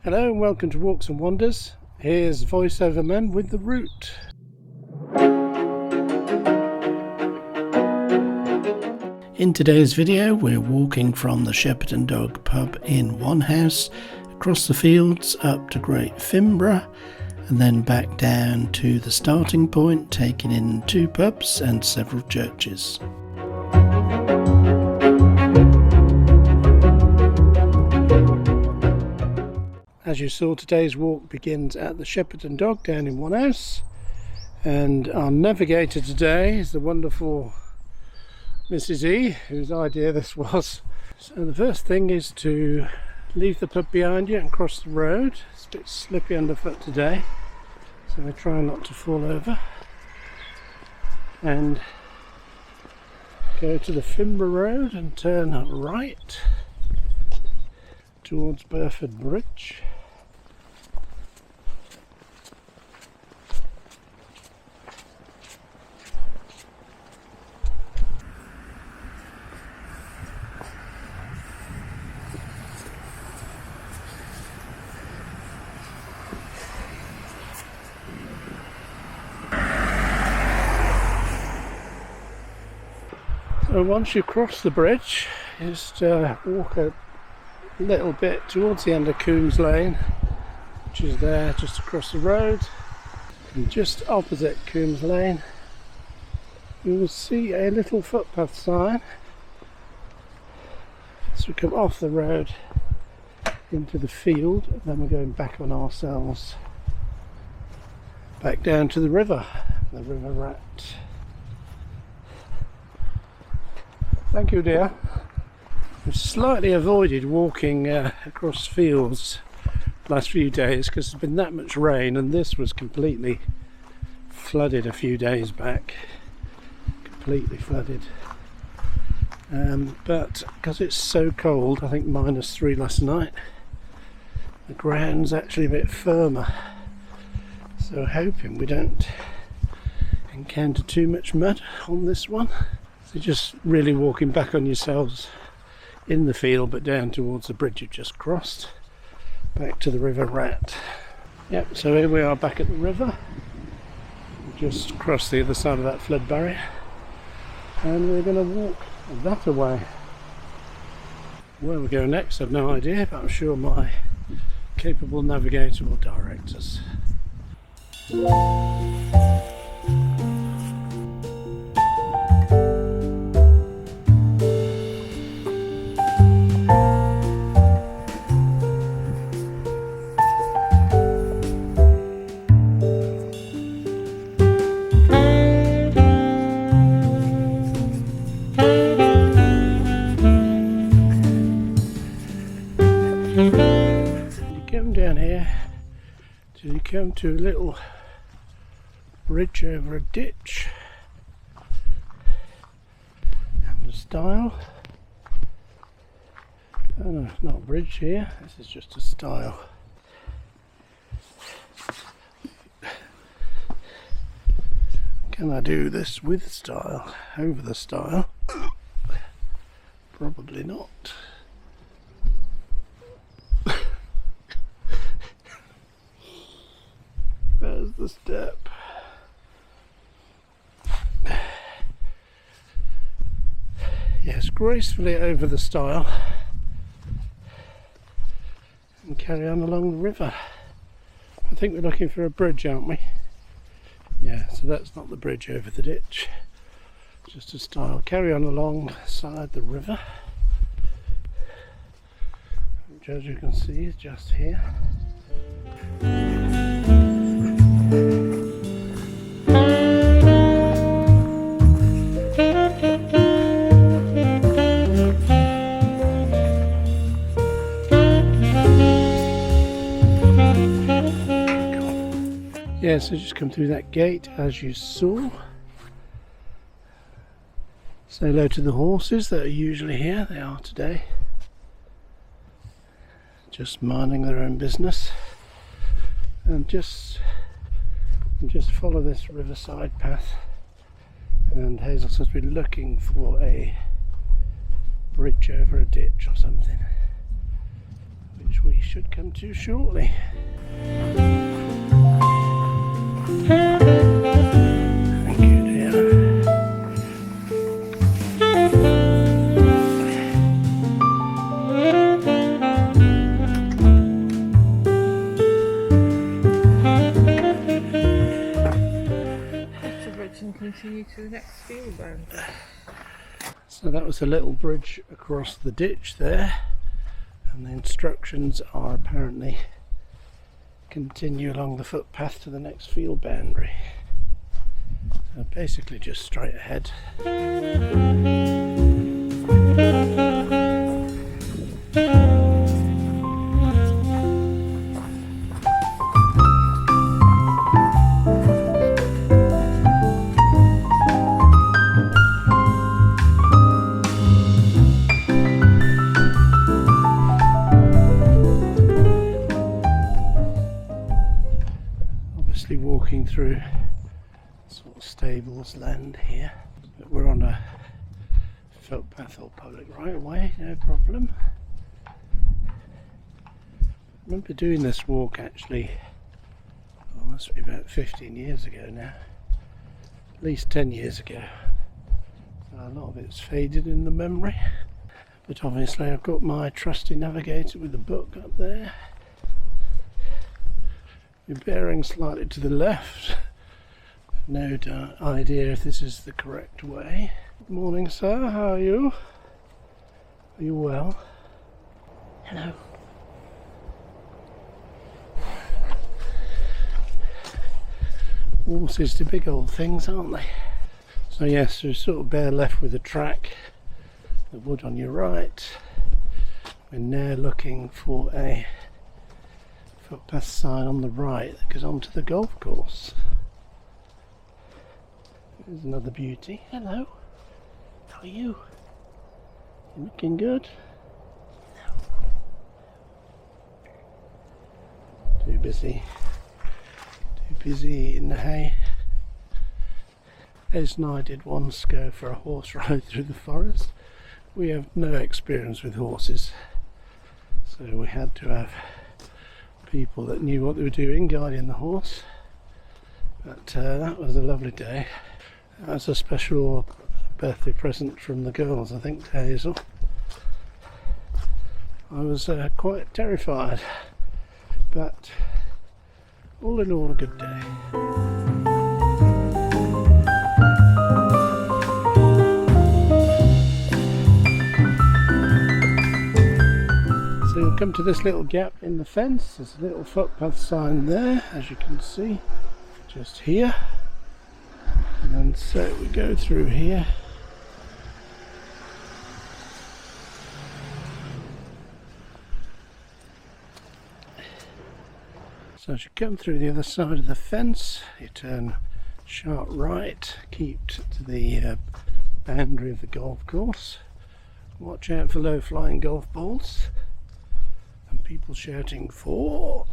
Hello and welcome to Walks and Wanders. Here's voiceover man with the route. In today's video we're walking from the Shepherd and Dog pub in Onehouse across the fields up to Great Finborough and then back down to the starting point, taking in 2 pubs and several churches. As you saw, today's walk begins at the Shepherd and Dog down in Onehouse, and our navigator today is the wonderful Mrs. E, whose idea this was. So the first thing is to leave the pub behind you and cross the road. It's a bit slippy underfoot today, so we're trying not to fall over, and go to the Finborough Road and turn right towards Burford Bridge. So once you cross the bridge, just walk a little bit towards the end of Coombs Lane, which is there just across the road, and just opposite Coombs Lane you will see a little footpath sign. So we come off the road into the field, and then we're going back on ourselves back down to the River Rat. Thank you, dear. We've slightly avoided walking across fields the last few days because there's been that much rain, and this was completely flooded a few days back. Completely flooded. But because it's so cold, I think -3 last night, the ground's actually a bit firmer. So hoping we don't encounter too much mud on this one. So just really walking back on yourselves in the field, but down towards the bridge you've just crossed, back to the River Rat. Yep, so here we are back at the river. We've just crossed the other side of that flood barrier, and we're going to walk that away. Where we go next I've no idea, but I'm sure my capable navigator will direct us. Down here till you come to a little bridge over a ditch and a stile. Oh no, it's not a bridge here, this is just a stile. Can I do this with stile, over the stile? Probably not. There's the step. Yes, gracefully over the stile and carry on along the river. I think we're looking for a bridge, aren't we? Yeah, so that's not the bridge over the ditch, just a stile. Carry on alongside the river, which as you can see is just here. Yeah, so just come through that gate as you saw. Say hello to the horses that are usually here. They are today. Just minding their own business. And just follow this riverside path, and Hazel says we're looking for a bridge over a ditch or something, which which we should come to shortly. Thank you, dear. And continue to the next field boundary. So that was a little bridge across the ditch there, and the instructions are apparently continue along the footpath to the next field boundary. So basically just straight ahead. Walking through sort of stables land here, but we're on a footpath or public right of way, no problem. I remember doing this walk actually, well, it must be about 15 years ago now, at least 10 years ago, so a lot of it's faded in the memory, but obviously I've got my trusty navigator with the book up there. We're bearing slightly to the left. No idea if this is the correct way. Good morning, sir. How are you? Are you well? Hello. Horses are big old things, aren't they? So yes, we're sort of bare left with the track, the wood on your right. We're now looking for a footpath sign on the right that goes onto the golf course. There's another beauty. Hello. How are you? You looking good? Too busy. Too busy eating the hay. Ez and I did once go for a horse ride through the forest. We have no experience with horses, so we had to have people that knew what they were doing guiding the horse, but that was a lovely day. That was a special birthday present from the girls, I think, to Hazel. I was quite terrified, but all in all a good day. So you'll come to this little gap in the fence. There's a little footpath sign there, as you can see, just here. And so we go through here. So as you come through the other side of the fence, you turn sharp right, keep to the boundary of the golf course. Watch out for low-flying golf balls and people shouting "4".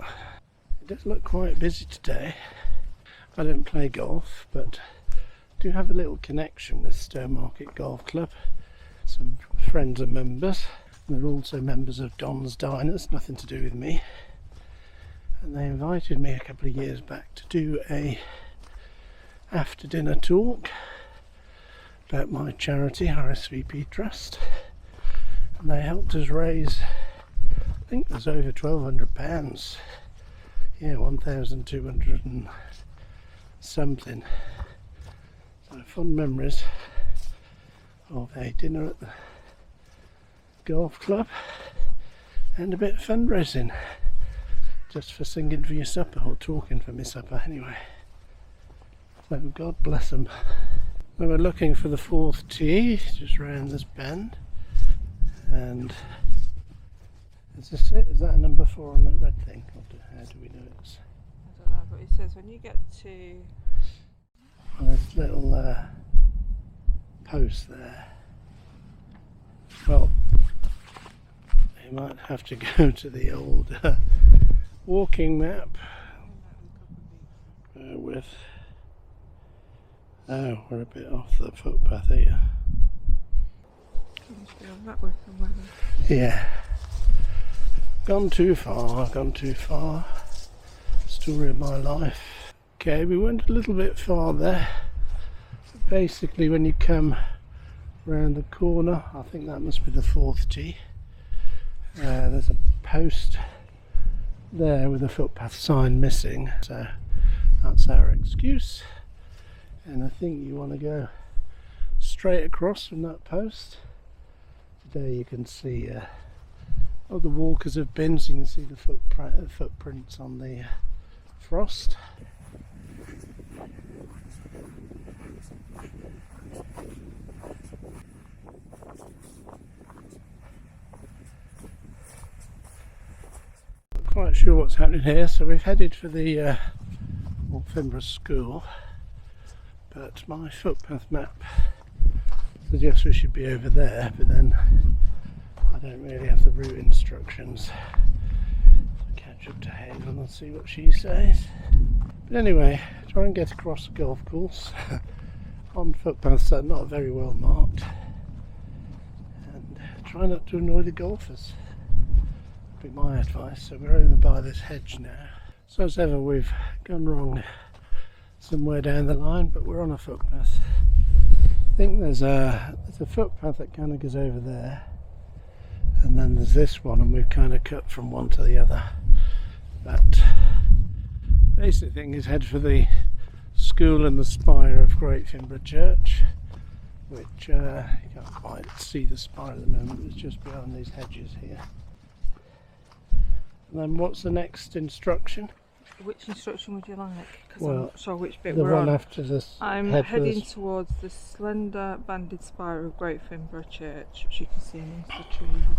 It does look quite busy today. I don't play golf, but do have a little connection with Stowmarket Golf Club. Some friends are members, and they're also members of Don's Diners, nothing to do with me. And they invited me a couple of years back to do a after dinner talk about my charity, RSVP Trust, and they helped us raise, I think it was over £1,200, yeah, 1,200 and something. So fond memories of a dinner at the golf club and a bit of fundraising, just for singing for your supper, or talking for my supper anyway. So God bless them. So we're looking for the 4th tee, just round this bend, and is this it? Is that a number 4 on that red thing? Or how do we know it's? I don't know, but it says when you get to... Well, there's a little post there. Well, you might have to go to the old walking map. With oh, we're a bit off the footpath here. That way somewhere. Yeah, Gone too far, gone too far. Story of my life. Okay, we went a little bit far there. Basically, when you come round the corner, I think that must be the fourth tee. There's a post there with a footpath sign missing, so that's our excuse. And I think you want to go straight across from that post. There you can see oh, the walkers have been, so you can see the footprints on the frost. Not quite sure what's happening here, so we've headed for the Great Finborough school, but my footpath map suggests we should be over there, but then I don't really have the route instructions. I'll catch up to Hazel and see what she says. But anyway, try and get across the golf course on footpaths that are not very well marked, and try not to annoy the golfers. That'd be my advice. So we're over by this hedge now. So as ever, we've gone wrong somewhere down the line, but we're on a footpath. I think there's a footpath that kind of goes over there, and then there's this one, and we've kind of cut from one to the other. But basic thing is head for the school and the spire of Great Finborough Church, which you can't quite see the spire at the moment. It's just behind these hedges here. And then what's the next instruction? Which instruction would you like? Because Well, I'm not sure which bit the we're one on. after this. I'm head for heading this. towards the slender banded spire of Great Finborough Church, which you can see amongst the trees.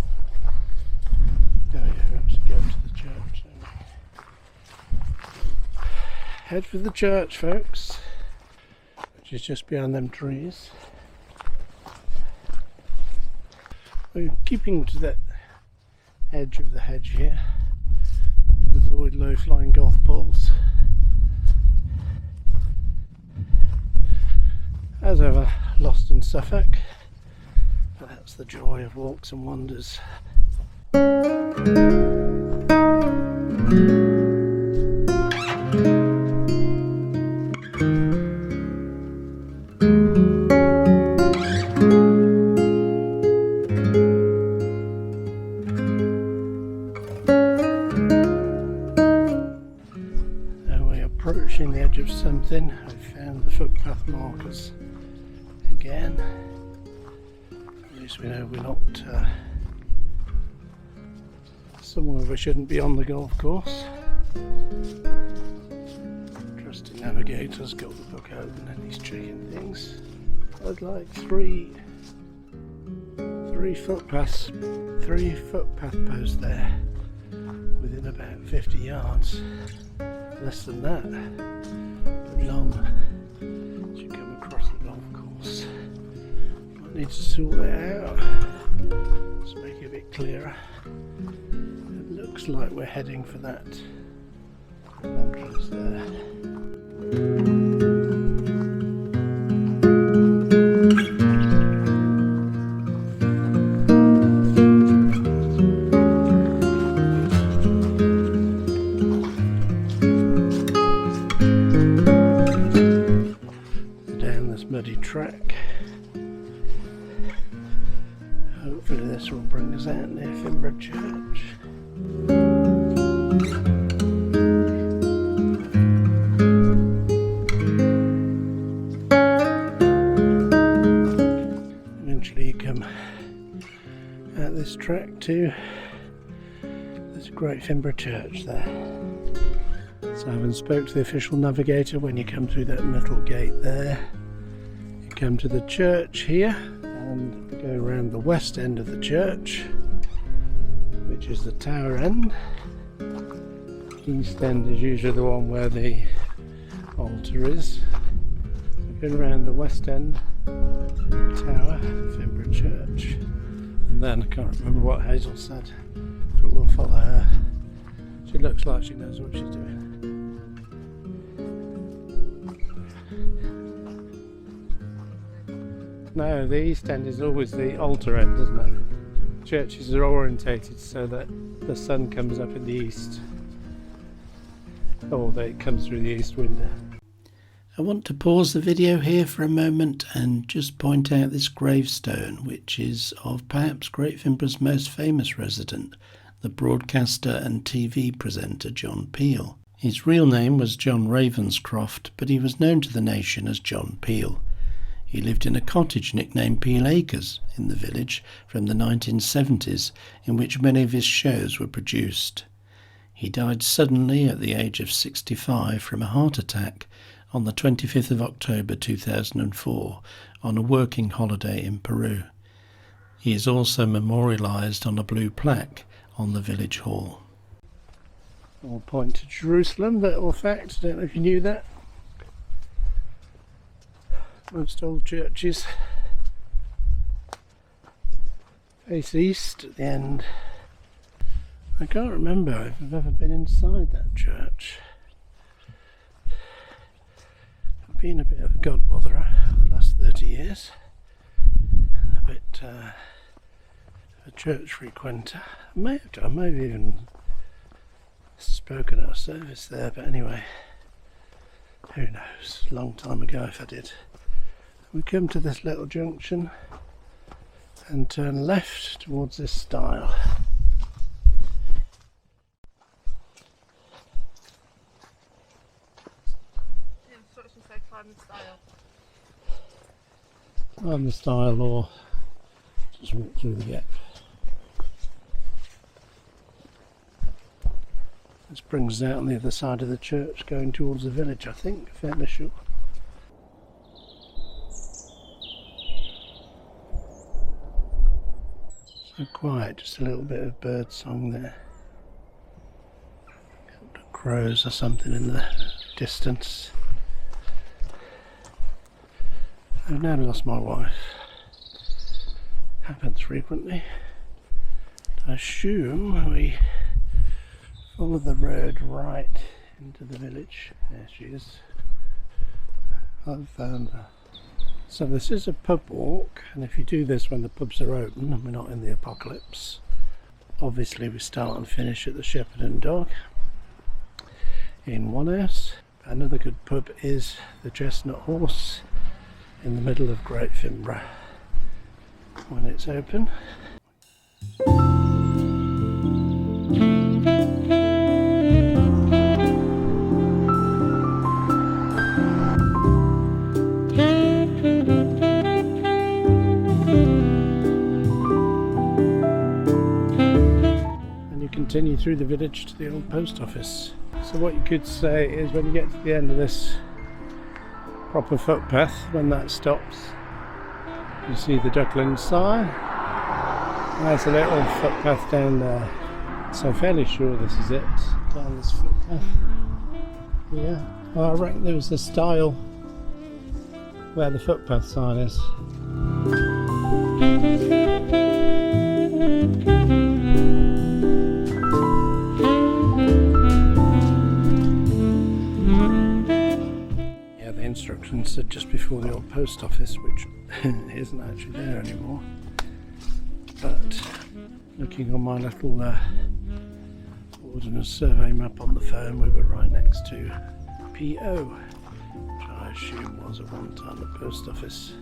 Oh yeah, we actually go to the church. Head for the church, folks, which is just behind them trees. We're keeping to that edge of the hedge here to avoid low-flying golf balls. As ever, lost in Suffolk, but that's the joy of walks and wanders. Approaching the edge of something, I found the footpath markers again. At least we know we're not somewhere we shouldn't be on the golf course. Trusty navigator's got the book open and he's checking things. I'd like three footpath posts there within about 50 yards. Less than that, but long as you come across the golf course. Might need to sort that out, just make it a bit clearer. It looks like we're heading for that entrance there. Muddy track. Hopefully this will bring us out near Finborough Church. Eventually you come out this track to there's a Great Finborough Church there. So I haven't spoke to the official navigator. When you come through that metal gate there, come to the church here and go around the west end of the church, which is the tower end. East end is usually the one where the altar is. We've been around the west end, tower, Finborough Church, and then I can't remember what Hazel said, but we'll follow her. She looks like she knows what she's doing. No, the east end is always the altar end, isn't it? churches are orientated so that the sun comes up in the east, or it comes through the east window. I want to pause the video here for a moment and just point out this gravestone, which is of perhaps Great Finborough's most famous resident, the broadcaster and TV presenter John Peel. His real name was John Ravenscroft, but he was known to the nation as John Peel. He lived in a cottage nicknamed Peel Acres in the village from the 1970s, in which many of his shows were produced. He died suddenly at the age of 65 from a heart attack on the 25th of October 2004 on a working holiday in Peru. He is also memorialised on a blue plaque on the village hall. All point to Jerusalem, little fact, I don't know if you knew that. Most old churches face east at the end. I can't remember if I've ever been inside that church. I've been a bit of a god-botherer for the last 30 years. A bit of a church frequenter. I may have even spoken at a service there, but anyway, who knows, a long time ago if I did. We come to this little junction and turn left towards this stile. The instructions say climb the stile. Climb the stile or just walk through the gap. This brings us out on the other side of the church going towards the village, I think, fairly sure. So quiet, just a little bit of bird song there. A couple of crows or something in the distance. I've now lost my wife. Happens frequently. I assume we follow the road right into the village. There she is. I've found her. So this is a pub walk, and if you do this when the pubs are open and we're not in the apocalypse, obviously we start and finish at the Shepherd and Dog in Onehouse. Another good pub is the Chestnut Horse in the middle of Great Finborough when it's open. Continue through the village to the old post office. So what you could say is when you get to the end of this proper footpath, when that stops, you see the Duckland sign. There's a little footpath down there. So I'm fairly sure this is it, down this footpath. Yeah, well, I reckon there was a stile where the footpath sign is. Instructions said just before the old post office, which isn't actually there anymore, but looking on my little Ordnance Survey map on the phone, we were right next to PO, which I assume was at one time the post office.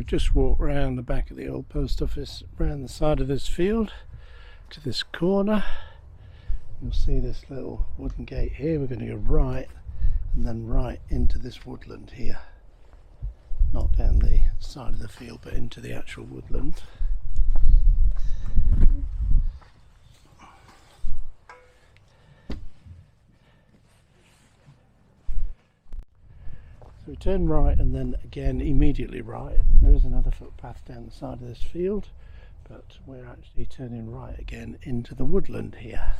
Just walk round the back of the old post office, round the side of this field to this corner. You'll see this little wooden gate here. We're going to go right and then right into this woodland here, not down the side of the field but into the actual woodland. So we turn right and then again immediately right. There is another footpath down the side of this field, but we're actually turning right again into the woodland here.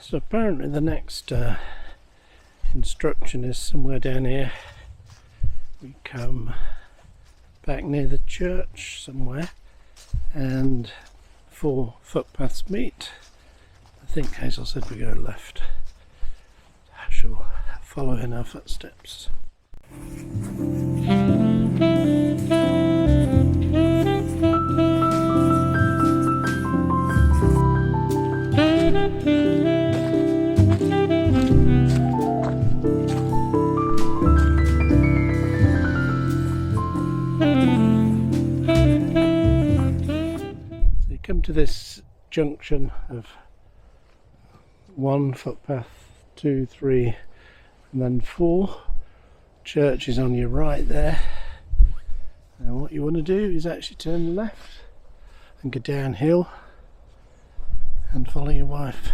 So apparently the next instruction is somewhere down here. We come back near the church somewhere, and 4 footpaths meet. I think Hazel said we go left. I shall follow in her footsteps. Come to this junction of 1 footpath, 2, 3 and then 4. Church is on your right there, and what you want to do is actually turn left and go downhill and follow your wife.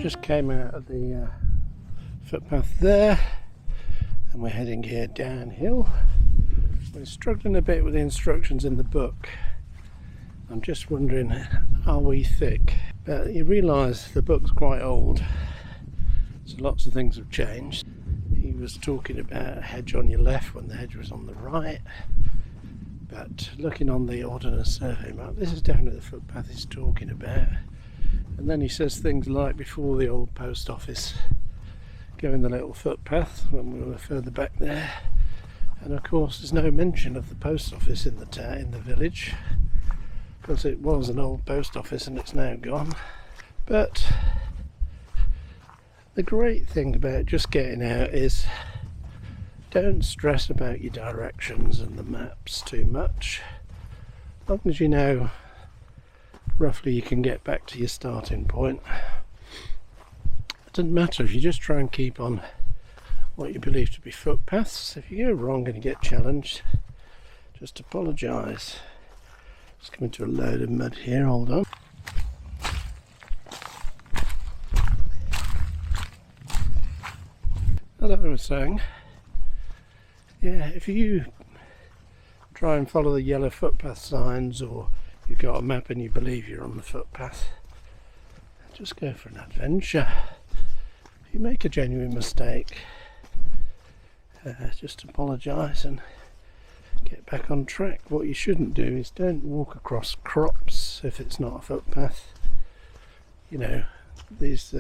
Just came out of the footpath there, and we're heading here downhill. We're struggling a bit with the instructions in the book. I'm just wondering, are we thick? But you realise the book's quite old, so lots of things have changed. He was talking about a hedge on your left when the hedge was on the right, but looking on the Ordnance Survey map, this is definitely the footpath he's talking about. And then he says things like before the old post office, go in the little footpath when we were further back there. And of course there's no mention of the post office in the town, in the village, because it was an old post office and it's now gone. But the great thing about just getting out is don't stress about your directions and the maps too much. As long as you know roughly you can get back to your starting point. It doesn't matter if you just try and keep on what you believe to be footpaths. If you go wrong and you get challenged, just apologise. Just coming to a load of mud here, hold on. As I was saying, yeah, if you try and follow the yellow footpath signs, or you've got a map and you believe you're on the footpath, just go for an adventure. If you make a genuine mistake, just apologise and get back on track. What you shouldn't do is don't walk across crops if it's not a footpath. You know, this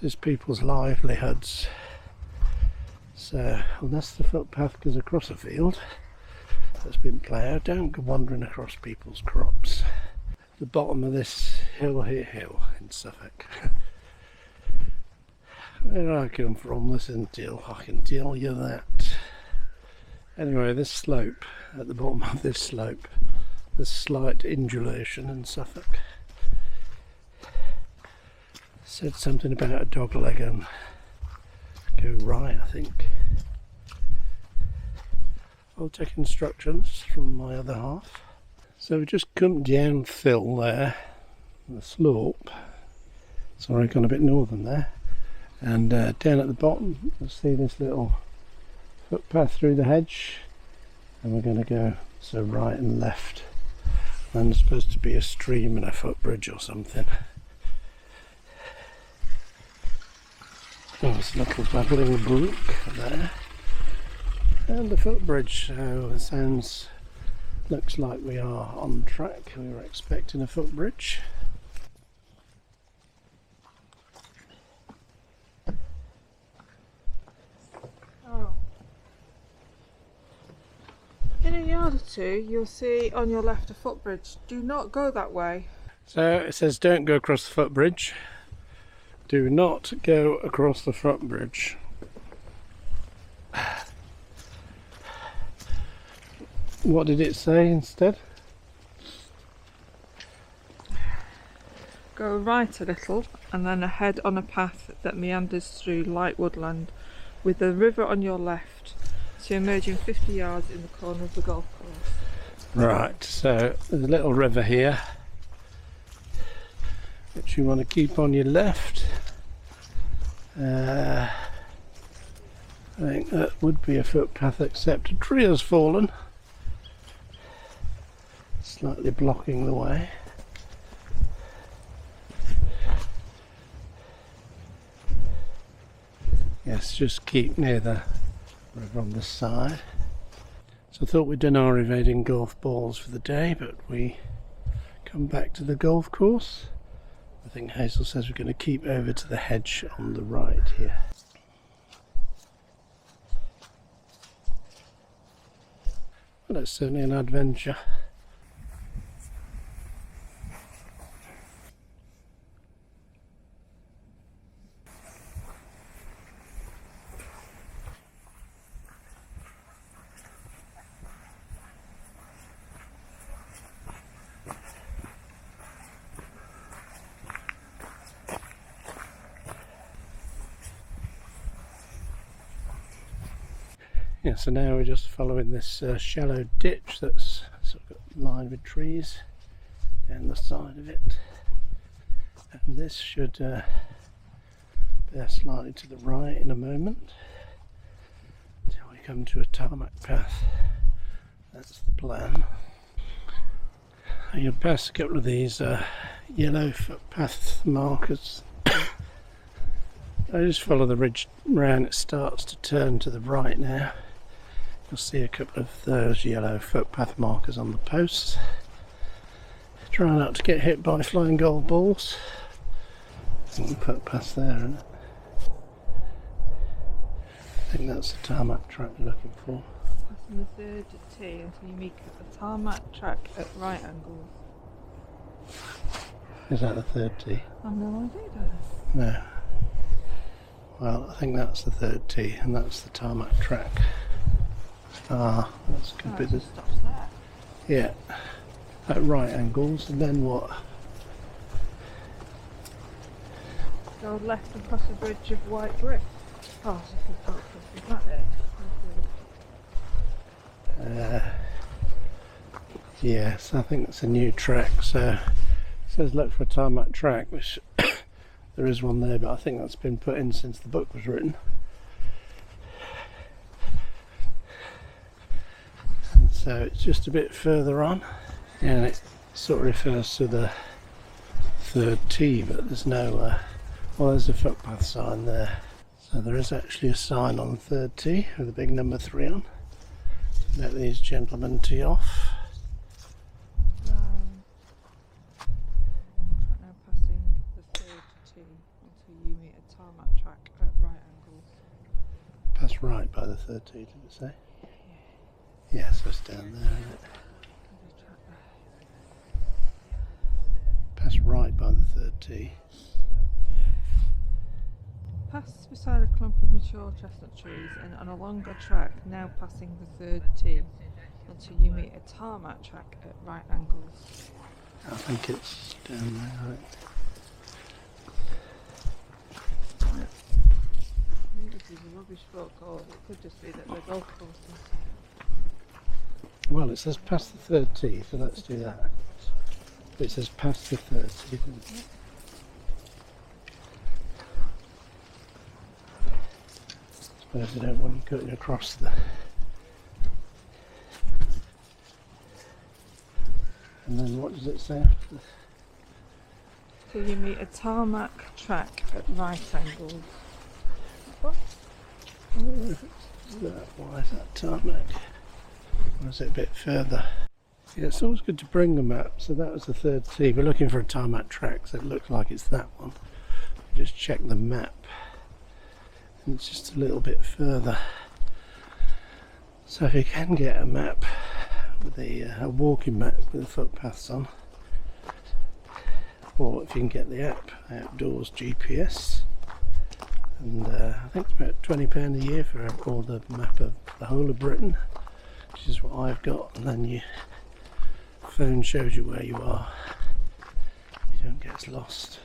is people's livelihoods, so unless the footpath goes across a field that's been ploughed, don't go wandering across people's crops. The bottom of this hill in Suffolk. Where I come from, listen till I can tell you that. Anyway, this slope, at the bottom of this slope, there's slight undulation in Suffolk. Said something about a dog leg and go right, I think. I'll take instructions from my other half. So we just come down Phil there, the slope. Sorry, gone a bit northern there. And down at the bottom, you'll see this little footpath through the hedge. And we're going to go so right and left. And there's supposed to be a stream and a footbridge or something. There's a little babbling brook there. And the footbridge, so it looks like we are on track. We were expecting a footbridge. Oh. In a yard or two, you'll see on your left a footbridge. Do not go that way. So it says don't go across the footbridge. Do not go across the footbridge. What did it say instead? Go right a little and then ahead on a path that meanders through light woodland with the river on your left. So you emerge in 50 yards in the corner of the golf course. Right, so there's a little river here which you want to keep on your left. I think that would be a footpath except a tree has fallen, slightly blocking the way. Yes, just keep near the river on this side. So I thought we'd done our evading golf balls for the day, but we come back to the golf course. I think Hazel says we're going to keep over to the hedge on the right here. Well, that's certainly an adventure. Yeah, so now we're just following this shallow ditch that's sort of lined with trees down the side of it, and this should bear slightly to the right in a moment until we come to a tarmac path. That's the plan. You'll pass a couple of these yellow footpath markers. I just follow the ridge round, it starts to turn to the right now. You'll see a couple of those yellow footpath markers on the posts. Try not to get hit by flying golf balls. And put past there, isn't it? I think that's the tarmac track you're looking for. Passing the third tee until you meet a tarmac track at right angles. Is that the third tee? I've no idea. No. Well, I think that's the third tee, and that's the tarmac track. Ah, that's good bit of. Stops there. Yeah, at right angles, and then what? Go left and cross the bridge of white brick. Oh, is that it? Yes, I think it's a new track. So it says look for a tarmac track, which there is one there, but I think that's been put in since the book was written. And so it's just a bit further on, and it sort of refers to the third tee, but there's no, well, there's a footpath sign there. So there is actually a sign on the third tee with a big number 3 on. Let these gentlemen tee off. Now passing the third tee until you meet a tarmac track at right angles. Pass right by the third tee, did it say? Yeah, so it's down there, isn't it? Pass right by the third tee. Pass beside a clump of mature chestnut trees and on a longer track, now passing the third tee until you meet a tarmac track at right angles. I think it's down there, right? Maybe this is a rubbish football. It could just be that the golf course is. Well, it says pass the third tee, so let's do that. It says pass the third tee, doesn't it? Yep. I suppose they don't want you cutting across the... And then what does it say after? Till you meet a tarmac track at right angles. What? Why is that tarmac? Or is it a bit further? Yeah, it's always good to bring the map. So that was the third tee. We're looking for a tarmac track, so it looks like it's that one. Just check the map. And it's just a little bit further. So if you can get a map with a walking map with the footpaths on, or if you can get the app, Outdoors GPS, and I think it's about £20 a year for all the map of the whole of Britain, which is what I've got, and then your phone shows you where you are. You don't get lost.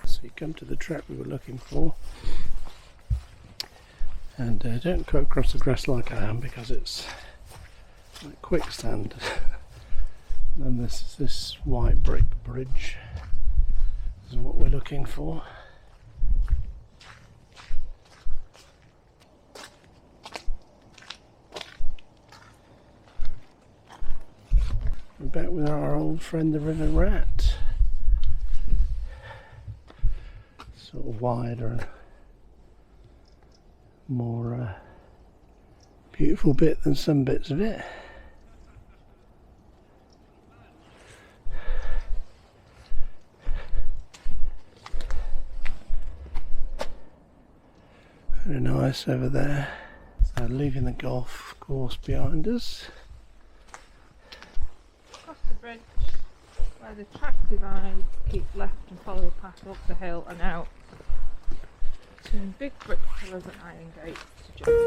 So you come to the track we were looking for. And don't go across the grass like I am, because it's like quicksand. And this white brick bridge is what we're looking for. We're back with our old friend the river rat. Sort of wider and more beautiful bit than some bits of it. Very nice over there. So leaving the golf course behind us. Across the bridge where the track divides, keep left and follow the path up the hill and out. Some big brick pillars and iron gates to jump.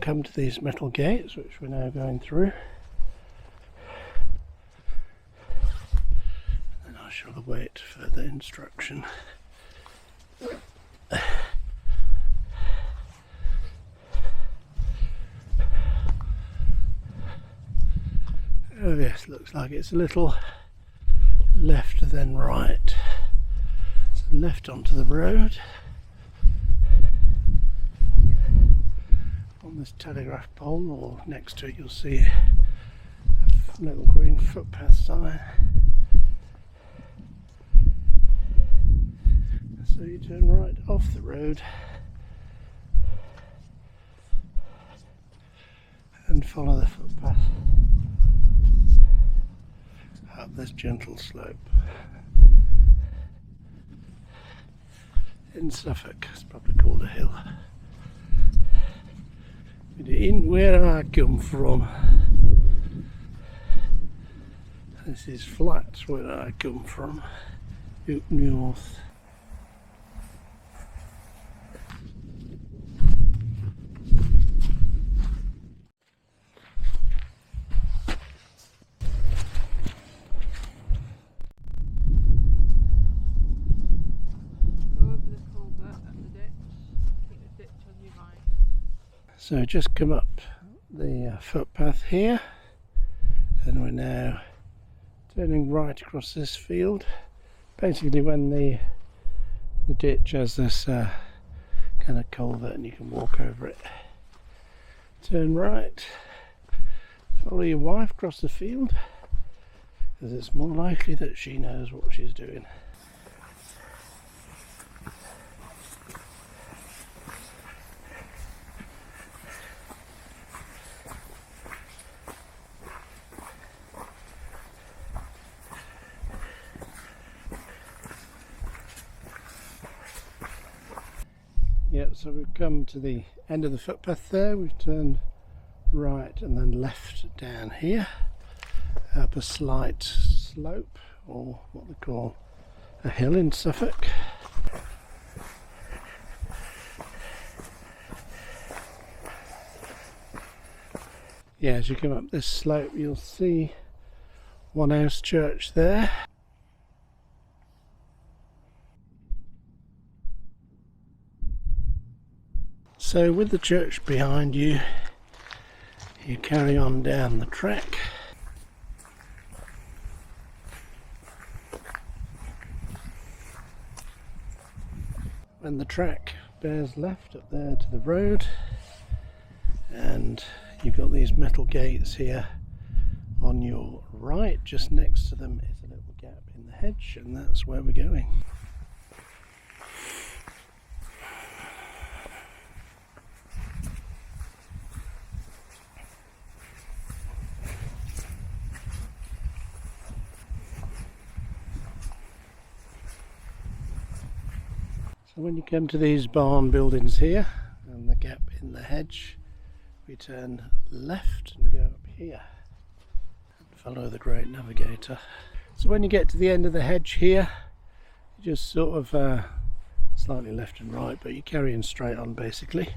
Come to these metal gates, which we're now going through, and I shall await further instruction. Oh yes, looks like it's a little left then right. So left onto the road. On this telegraph pole, or next to it, you'll see a little green footpath sign. So you turn right off the road and follow the footpath up this gentle slope. In Suffolk, it's probably called a hill. It ain't where I come from. This is Flats where I come from, up north. Go over the culvert and the ditch. Keep the ditch on your right. So just come up the footpath here, and we're now turning right across this field. Basically when the ditch has this kind of culvert and you can walk over it. Turn right, follow your wife across the field, because it's more likely that she knows what she's doing. Yep, so we've come to the end of the footpath there. We've turned right and then left down here, up a slight slope, or what they call a hill in Suffolk. Yeah, as you come up this slope you'll see Onehouse church there. So with the church behind you, you carry on down the track. When the track bears left up there to the road, and you've got these metal gates here on your right. Just next to them is a little gap in the hedge, and that's where we're going. So when you come to these barn buildings here and the gap in the hedge, we turn left and go up here and follow the Great Navigator. So when you get to the end of the hedge here, you just sort of slightly left and right, but you're carrying straight on basically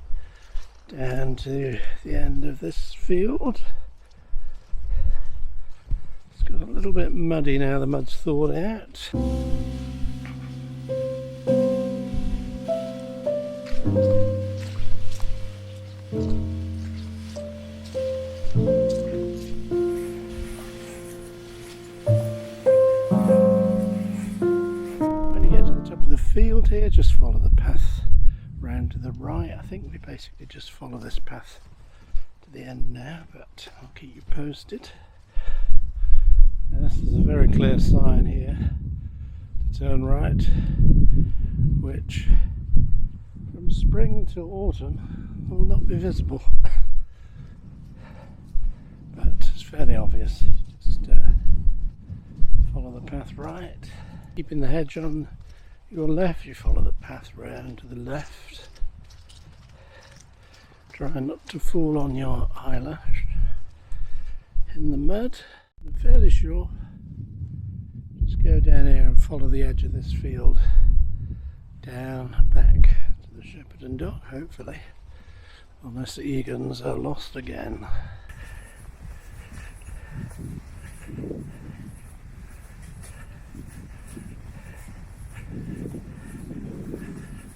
down to the end of this field. It's got a little bit muddy now, the mud's thawed out. When you get to the top of the field here, just follow the path round to the right. I think we basically just follow this path to the end now, but I'll keep you posted. Yes, there's a very clear sign here to turn right, which from spring to autumn will not be visible. But it's fairly obvious. You just follow the path right. Keeping the hedge on your left, you follow the path round to the left. Try not to fall on your eyelash in the mud. I'm fairly sure. Just go down here and follow the edge of this field down back to the Shepherd Dock, hopefully, unless the Egan's are lost again.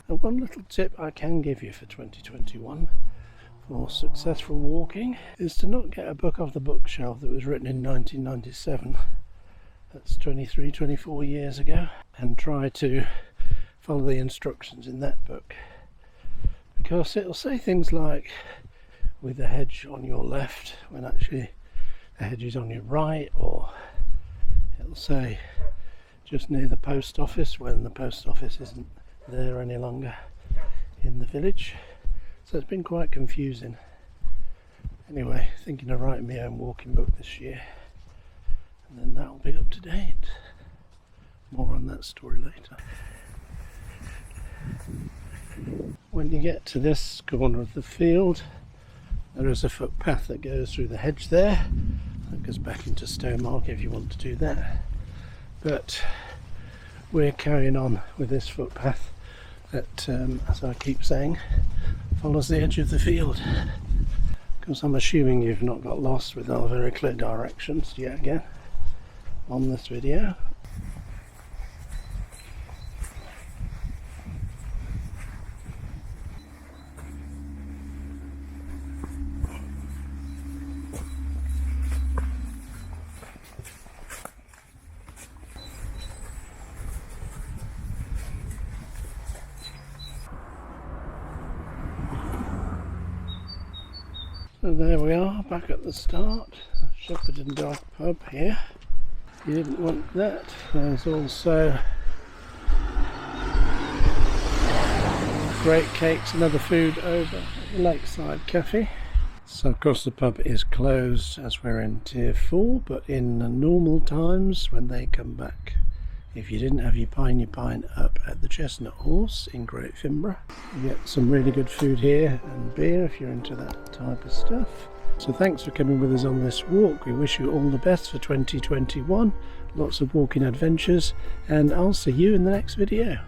And one little tip I can give you for 2021 for successful walking is to not get a book off the bookshelf that was written in 1997. That's 24 years ago, and try to follow the instructions in that book, because it'll say things like with the hedge on your left when actually the hedge is on your right, or it'll say just near the post office when the post office isn't there any longer in the village. So it's been quite confusing. Anyway, thinking of writing my own walking book this year, and then that'll be up to date. More on that story later. When you get to this corner of the field, there is a footpath that goes through the hedge there. That goes back into Stowmarket if you want to do that. But we're carrying on with this footpath that, as I keep saying, follows the edge of the field. Because I'm assuming you've not got lost with our very clear directions yet again on this video. So there we are, back at the start, Shepherd Dock pub here. If you didn't want that, there's also great cakes and other food over at the Lakeside Cafe. So of course the pub is closed as we're in Tier 4, but in normal times when they come back, if you didn't have your pine up at the Chestnut Horse in Great Finborough, you get some really good food here and beer if you're into that type of stuff. So thanks for coming with us on this walk. We wish you all the best for 2021, lots of walking adventures, and I'll see you in the next video.